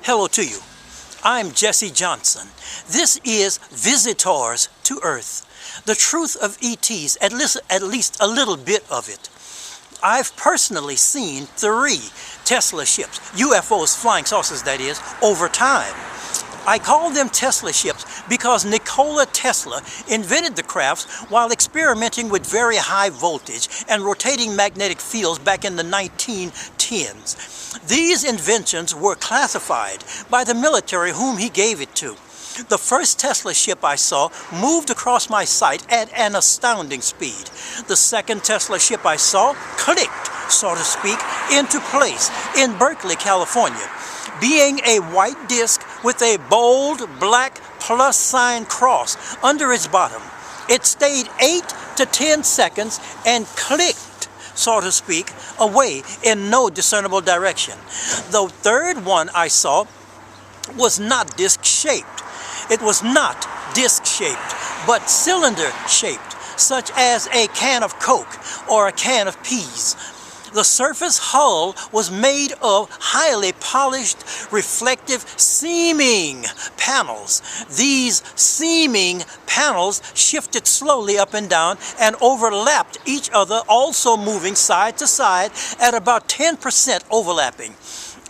Hello to you. I'm Jesse Johnson. This is Visitors to Earth. The truth of ETs, at least a little bit of it. I've personally seen 3 Tesla ships, UFOs, flying saucers that is, over time. I call them Tesla ships because Nikola Tesla invented the crafts while experimenting with very high voltage and rotating magnetic fields back in the 1910s. These inventions were classified by the military whom he gave it to. The first Tesla ship I saw moved across my sight at an astounding speed. The second Tesla ship I saw clicked, so to speak, into place in Berkeley, California. Being a white disc with a bold black plus sign cross under its bottom, it stayed 8 to 10 seconds and clicked, so to speak, away in no discernible direction. The third one I saw was not disc-shaped. It was not disc-shaped, but cylinder-shaped, such as a can of Coke or a can of peas. The surface hull was made of highly polished, reflective, seeming panels. These seeming panels shifted slowly up and down and overlapped each other, also moving side to side at about 10% overlapping.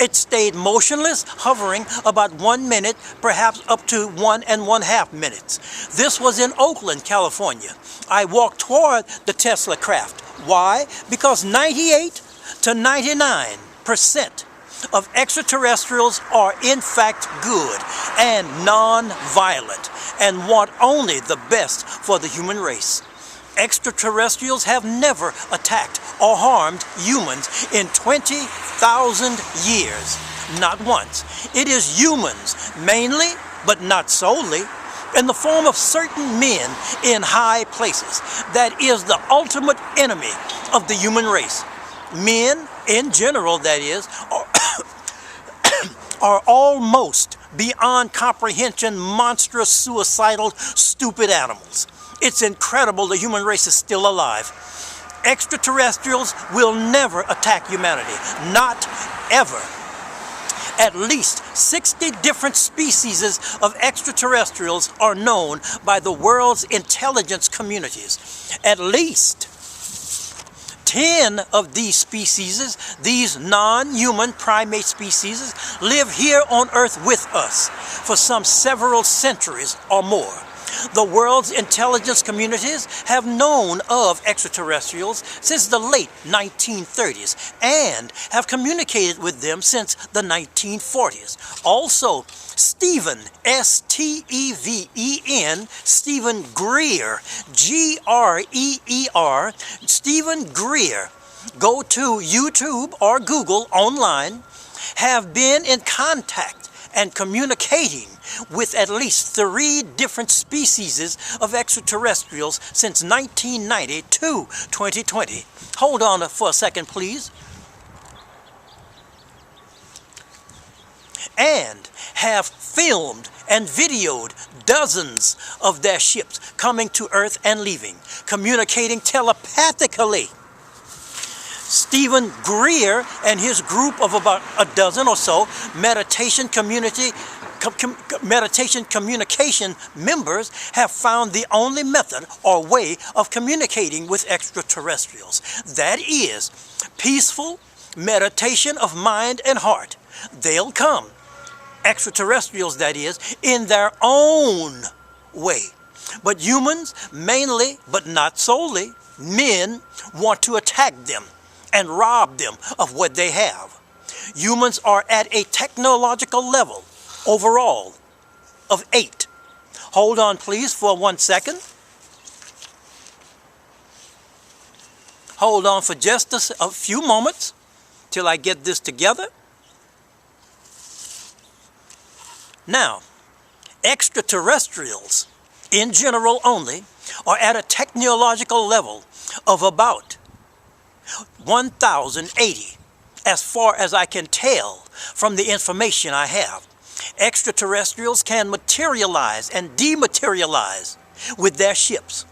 It stayed motionless, hovering about 1 minute, perhaps up to 1.5 minutes. This was in Oakland, California. I walked toward the Tesla craft. Why? Because 98 to 99% of extraterrestrials are in fact good and non-violent and want only the best for the human race. Extraterrestrials have never attacked or harmed humans in 20,000 years. Not once. It is humans, mainly, but not solely, in the form of certain men in high places, that is the ultimate enemy of the human race. Men, in general, that is, are almost beyond comprehension monstrous, suicidal, stupid animals. It's incredible the human race is still alive. Extraterrestrials will never attack humanity. Not ever. At least 60 different species of extraterrestrials are known by the world's intelligence communities. At least 10 of these species, these non-human primate species, live here on Earth with us for some several centuries or more. The world's intelligence communities have known of extraterrestrials since the late 1930s and have communicated with them since the 1940s. Also, Stephen, S-T-E-V-E-N, Stephen Greer, G-R-E-E-R, Stephen Greer, go to YouTube or Google online, have been in contact and communicating with at least 3 different species of extraterrestrials since 1990 to 2020. Hold on for a second, please. And have filmed and videoed dozens of their ships coming to Earth and leaving, communicating telepathically. Stephen Greer and his group of about a dozen or so meditation communication members have found the only method or way of communicating with extraterrestrials. That is peaceful meditation of mind and heart. They'll come, extraterrestrials that is, in their own way. But humans, mainly, but not solely, men want to attack them and rob them of what they have. Humans are at a technological level overall of 8. Hold on please for 1 second. Hold on for just a few moments till I get this together. Now, extraterrestrials in general only are at a technological level of about 1,080, as far as I can tell from the information I have. Extraterrestrials can materialize and dematerialize with their ships.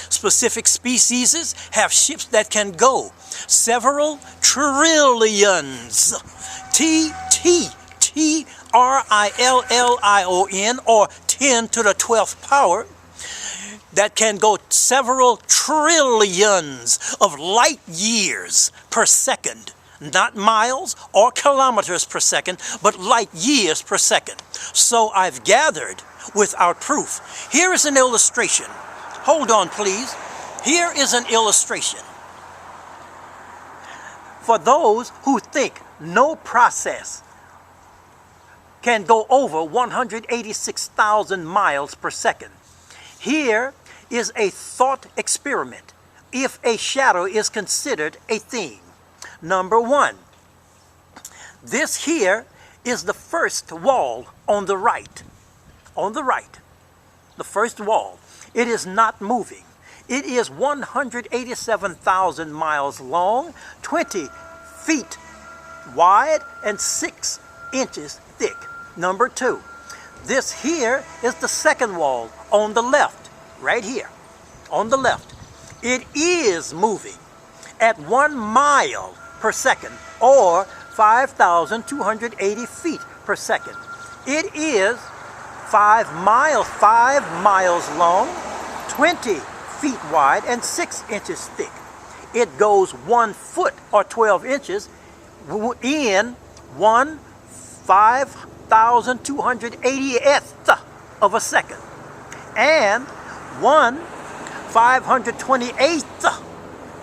Specific species have ships that can go several trillions, RILLION, or 10 to the 12th power, that can go several trillions of light years per second. Not miles or kilometers per second, but light years per second. So I've gathered without proof. Here is an illustration. Hold on, please. Here is an illustration. For those who think no process can go over 186,000 miles per second, here is a thought experiment if a shadow is considered a thing. Number one, this here is the first wall on the right. On the right, the first wall. It is not moving. It is 187,000 miles long, 20 feet wide, and 6 inches thick. Number two, this here is the second wall on the left, right here, on the left. It is moving at 1 mile per second, or 5,280 feet per second. It is 5 miles long, 20 feet wide, and 6 inches thick. It goes 1 foot or 12 inches in 1/5,280th of a second, and 1/528th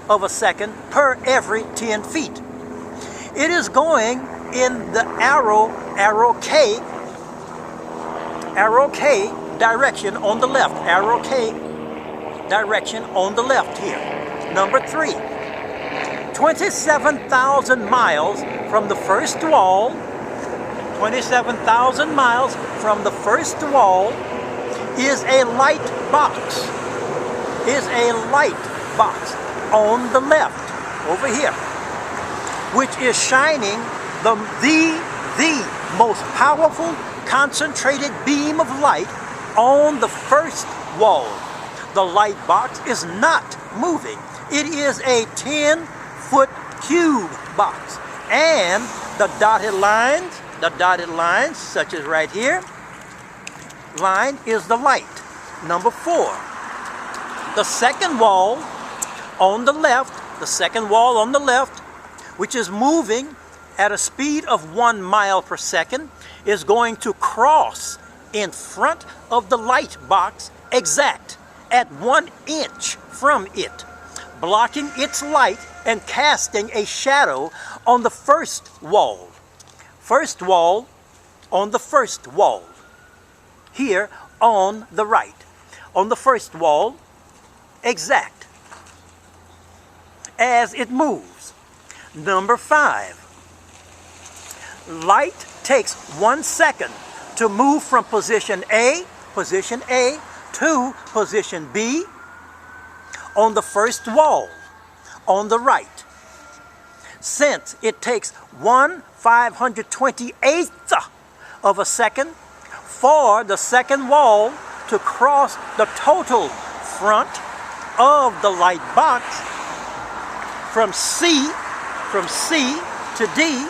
of a second per every 10 feet. It is going in the arrow K direction on the left. Arrow K direction on the left here. Number three, 27,000 miles from the first wall. 27,000 miles from the first wall is a light box. Is a light box on the left over here, which is shining the most powerful concentrated beam of light on the first wall. The light box is not moving. It is a 10-foot cube box, and the dotted lines, such as right here, line is the light. Number four, the second wall on the left, which is moving at a speed of 1 mile per second, is going to cross in front of the light box exact at 1 inch from it, blocking its light and casting a shadow on the first wall. First wall on the first wall. Here on the right. On the first wall, exact as it moves. Number five, light takes 1 second to move from position A to position B on the first wall on the right. Since it takes 1/528th of a second for the second wall to cross the total front of the light box from C to D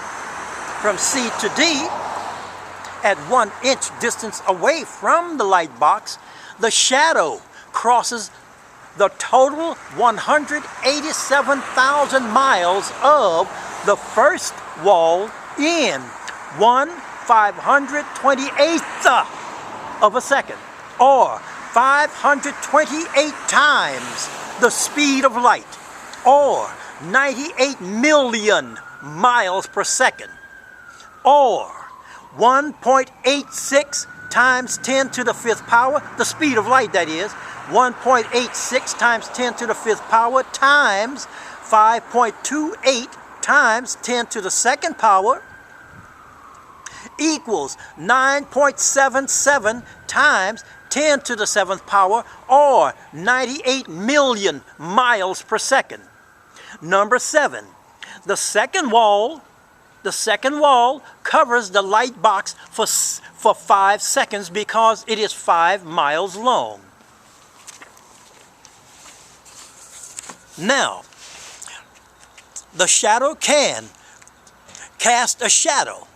at 1 inch distance away from the light box, the shadow crosses the total 187,000 miles of the first wall in 1/528th of a second, or 528 times the speed of light, or 98 million miles per second, or 1.86 times 10 to the 5th power, the speed of light that is, 1.86 times 10 to the 5th power times 5.28 times 10 to the 2nd power equals 9.77 times 10 to the 7th power, or 98 million miles per second. Number seven, the second wall covers the light box for 5 seconds because it is 5 miles long. Now, the shadow can cast a shadow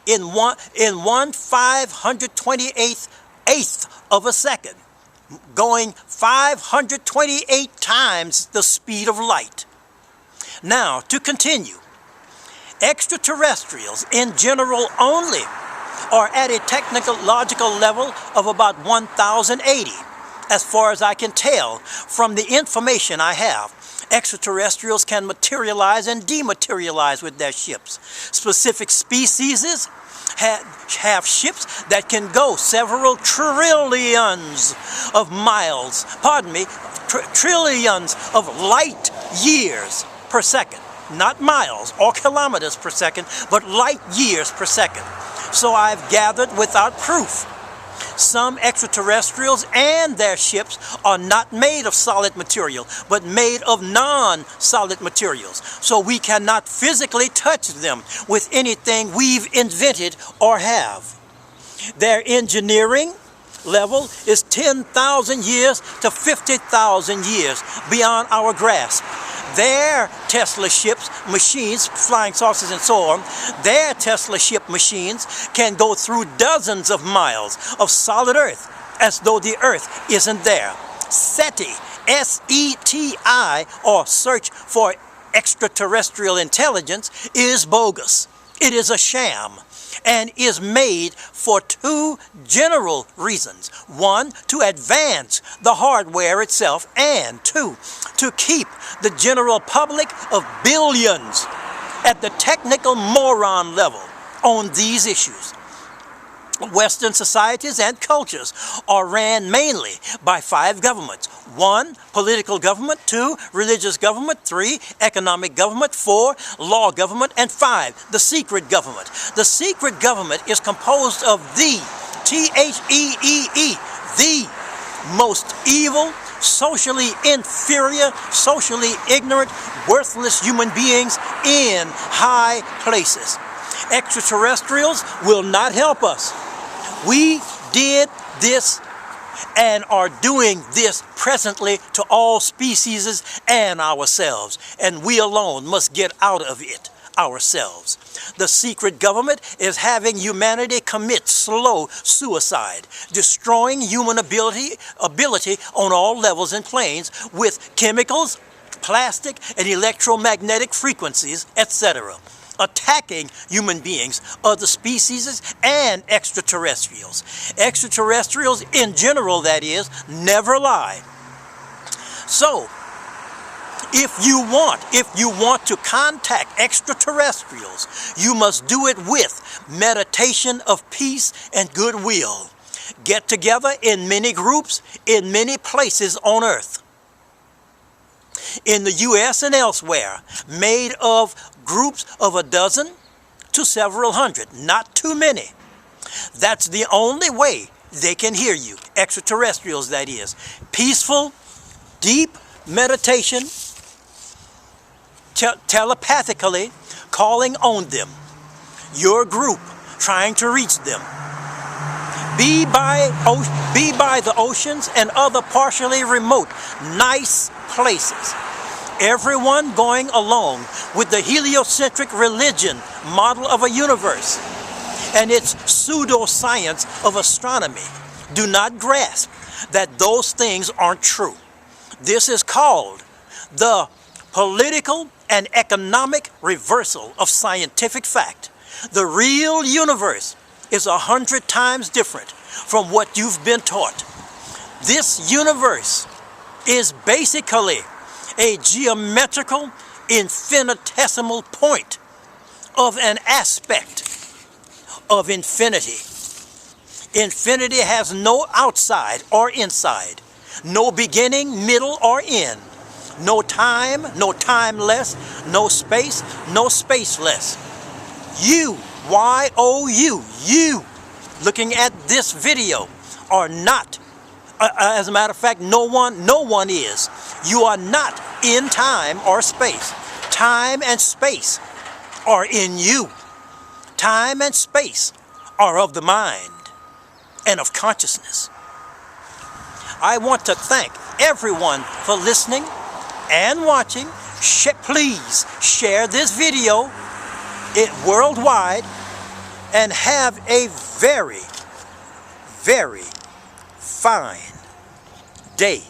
in one 528th of a second, going 528 times the speed of light. Now, to continue, extraterrestrials in general only are at a technological level of about 1080. As far as I can tell from the information I have, extraterrestrials can materialize and dematerialize with their ships. Specific species have ships that can go several trillions of miles, trillions of light years per second. Not miles or kilometers per second, but light years per second. So I've gathered without proof. Some extraterrestrials and their ships are not made of solid material, but made of non-solid materials. So we cannot physically touch them with anything we've invented or have. Their engineering level is 10,000 years to 50,000 years beyond our grasp. Their Tesla ships, machines, flying saucers and so on, their Tesla ship machines can go through dozens of miles of solid earth as though the earth isn't there. SETI, S-E-T-I, or Search for Extraterrestrial Intelligence, is bogus. It is a sham and is made for two general reasons. One, to advance the hardware itself, and two, to keep the general public of billions at the technical moron level on these issues. Western societies and cultures are ran mainly by 5 governments. 1, political government. 2, religious government. 3, economic government. 4, law government. And 5, the secret government. The secret government is composed of the T-H-E-E-E, the most evil, socially inferior, socially ignorant, worthless human beings in high places. Extraterrestrials will not help us. We did this and are doing this presently to all species and ourselves, and we alone must get out of it ourselves. The secret government is having humanity commit slow suicide, destroying human ability on all levels and planes with chemicals, plastic, and electromagnetic frequencies, etc., attacking human beings, other species, and extraterrestrials. Extraterrestrials in general, that is, never lie. So, if you want to contact extraterrestrials, you must do it with meditation of peace and goodwill. Get together in many groups, in many places on Earth. In the U.S. and elsewhere, made of groups of a dozen to several hundred, not too many. That's the only way they can hear you, extraterrestrials, that is. Peaceful, deep meditation, telepathically calling on them. Your group trying to reach them. Be by the oceans and other partially remote, nice places. Everyone going along with the heliocentric religion model of a universe and its pseudoscience of astronomy do not grasp that those things aren't true. This is called the political and economic reversal of scientific fact. The real universe is 100 times different from what you've been taught. This universe is basically a geometrical infinitesimal point of an aspect of infinity. Infinity has no outside or inside, no beginning, middle, or end, no time, no timeless, no space, no spaceless. You, Y-O-U, you, looking at this video, are not, as a matter of fact, no one is. You are not in time or space. Time and space are in you. Time and space are of the mind and of consciousness. I want to thank everyone for listening and watching. Please share this video worldwide. and have a very, very fine day.